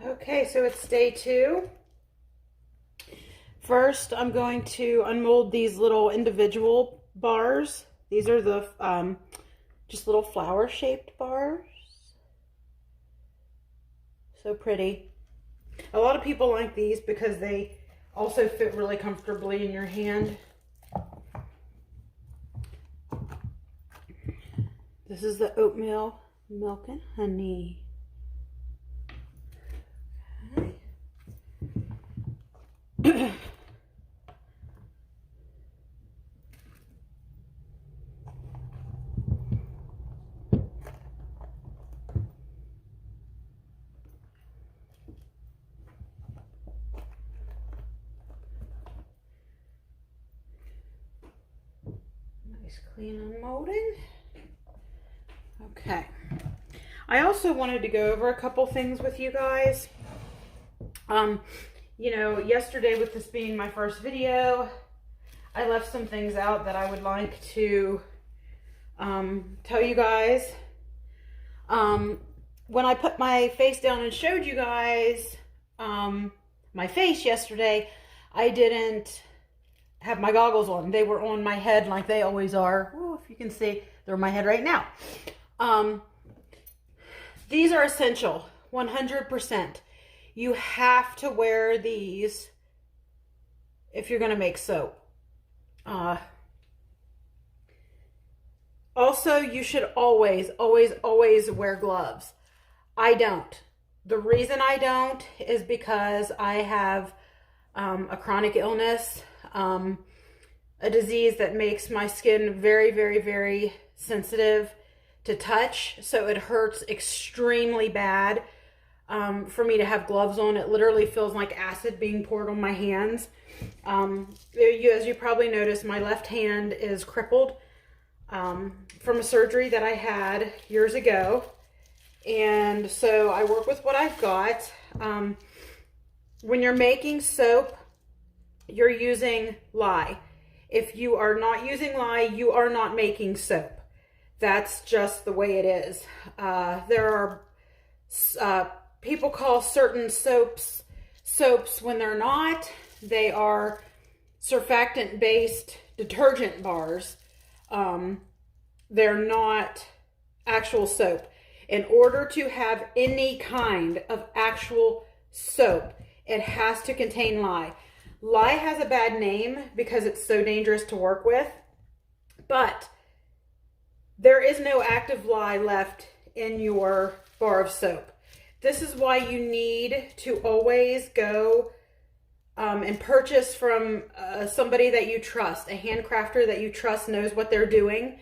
Okay, so it's day 2. First, I'm going to unmold these little individual bars. These are the just little flower-shaped bars. So pretty. A lot of people like these because they also fit really comfortably in your hand. This is the oatmeal milk and honey. Okay. Nice clean unmolding. Okay. I also wanted to go over a couple things with you guys. You know, yesterday with this being my first video, I left some things out that I would like to tell you guys. When I put my face down and showed you guys my face yesterday, I didn't have my goggles on. They were on my head like they always are. Oh, if you can see, they're on my head right now. These are essential, 100%. You have to wear these if you're going to make soap. Also, you should always wear gloves. I don't. The reason I don't is because I have a chronic illness, a disease that makes my skin very sensitive to touch. So it hurts extremely bad for me to have gloves on. It literally feels like acid being poured on my hands. As you probably noticed, my left hand is crippled from a surgery that I had years ago. And so I work with what I've got. When you're making soap, you're using lye. If you are not using lye, you are not making soap. That's just the way it is. There are people call certain soaps when they're not. They are surfactant-based detergent bars. They're not actual soap. In order to have any kind of actual soap, it has to contain lye. Lye has a bad name because it's so dangerous to work with, but there is no active lye left in your bar of soap. This is why you need to always go and purchase from somebody that you trust, a handcrafter that you trust knows what they're doing.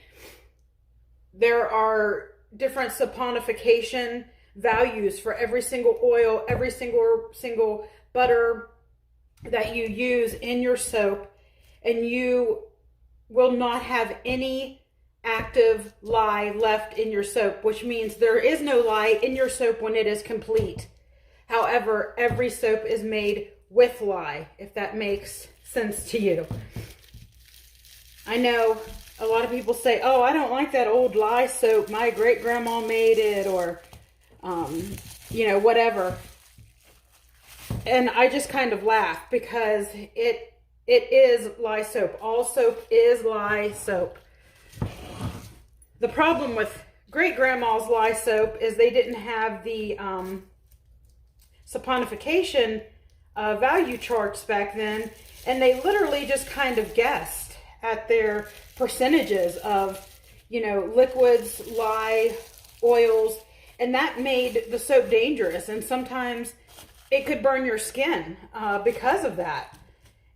There are different saponification values for every single oil, every single butter that you use in your soap, and you will not have any active lye left in your soap, which means there is no lye in your soap when it is complete. However, every soap is made with lye, if that makes sense to you. I know a lot of people say, oh, I don't like that old lye soap. My great-grandma made it, or, you know, whatever. And I just kind of laugh because it is lye soap. All soap is lye soap. The problem with great-grandma's lye soap is they didn't have the saponification value charts back then, and they literally just kind of guessed at their percentages of, you know, liquids, lye, oils, and that made the soap dangerous, and sometimes it could burn your skin because of that.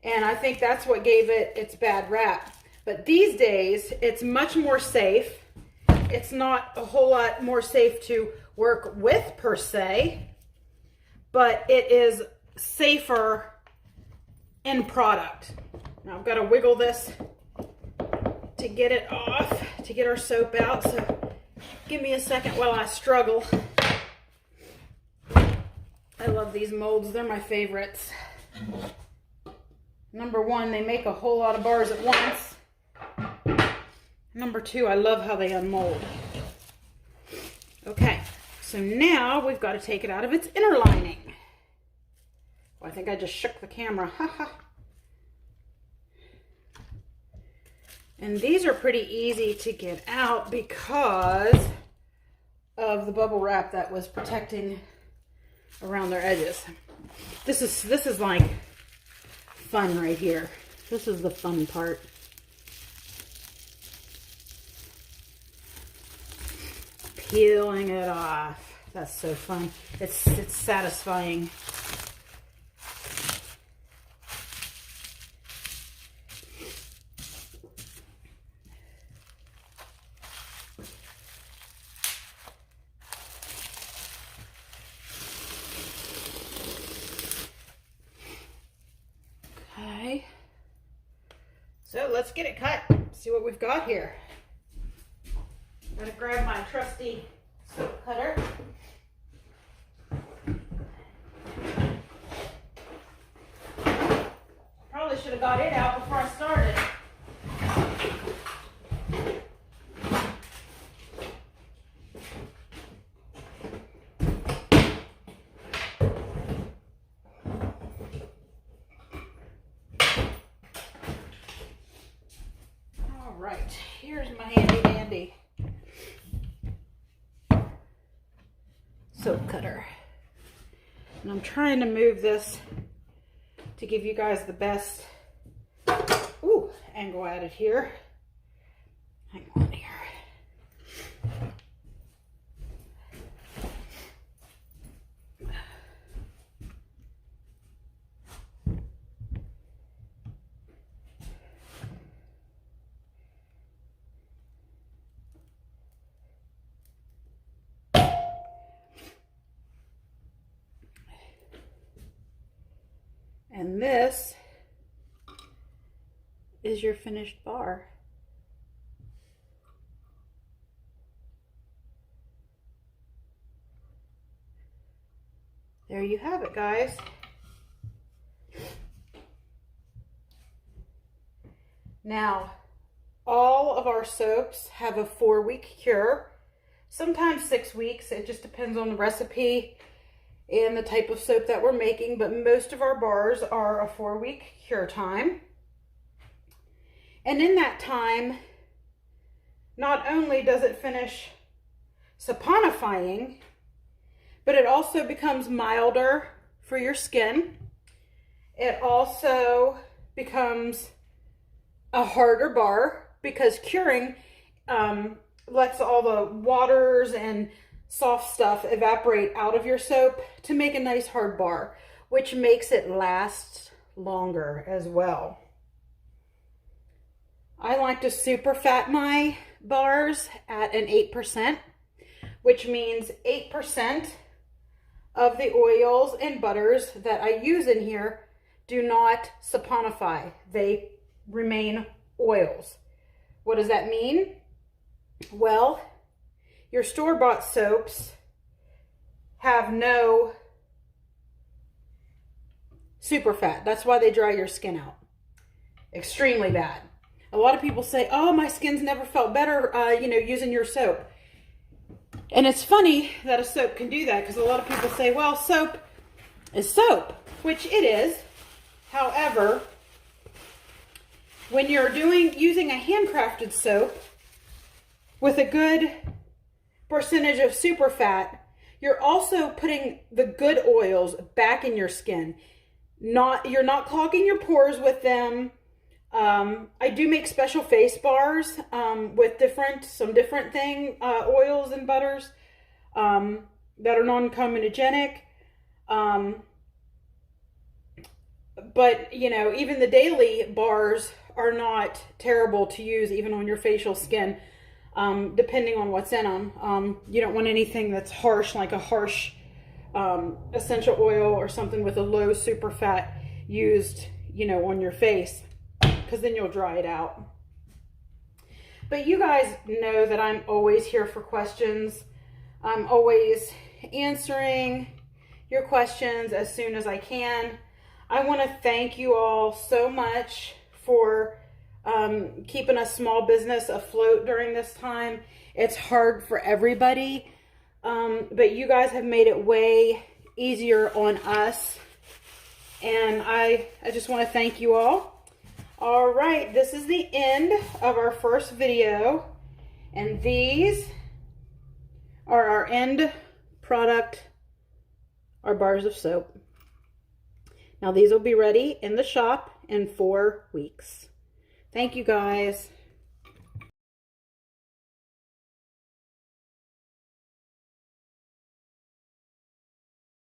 And I think that's what gave it its bad rap. But these days, it's much more safe. It's not a whole lot more safe to work with per se, but it is safer in product. Now I've got to wiggle this to get it off, to get our soap out. So give me a second while I struggle. I love these molds. They're my favorites. Number one, they make a whole lot of bars at once. Number two, I love how they unmold. Okay, so now we've got to take it out of its inner lining. think I just shook the camera. And these are pretty easy to get out because of the bubble wrap that was protecting around their edges. This is like fun right here. This is the fun part. Peeling it off. That's so fun. It's satisfying. Okay. So let's get it cut. See what we've got here. I'm gonna grab my trusty soap cutter. Probably should have got it out before I started. All right, here's my handy dandy soap cutter. And I'm trying to move this to give you guys the best angle at it here. Hang on here. And this is your finished bar. There you have it, guys. Now, all of our soaps have a 4-week cure, sometimes 6 weeks. It just depends on the recipe and the type of soap that we're making, but most of our bars are a 4-week cure time. And in that time, not only does it finish saponifying, but it also becomes milder for your skin. It also becomes a harder bar because curing lets all the waters and soft stuff evaporate out of your soap to make a nice hard bar, which makes it last longer as well. I like to super fat my bars at an 8%, which means 8% of the oils and butters that I use in here do not saponify. They remain oils. What does that mean? Well, your store-bought soaps have no super fat. That's why they dry your skin out. Extremely bad. A lot of people say, oh, my skin's never felt better, using your soap. And it's funny that a soap can do that because a lot of people say, well, soap is soap, which it is. However, when you're using a handcrafted soap with a good percentage of super fat, you're also putting the good oils back in your skin. You're not clogging your pores with them. I do make special face bars with some different oils and butters that are non-comedogenic. But even the daily bars are not terrible to use even on your facial skin. Depending on what's in them. You don't want anything that's harsh, like a harsh essential oil or something with a low super fat used, on your face, because then you'll dry it out. But you guys know that I'm always here for questions. I'm always answering your questions as soon as I can. I want to thank you all so much for keeping a small business afloat during this time. It's hard for everybody, but you guys have made it way easier on us And I just want to thank you all. All right, this is the end of our first video. And these are our end product, our bars of soap. Now these will be ready in the shop in 4 weeks. Thank you guys.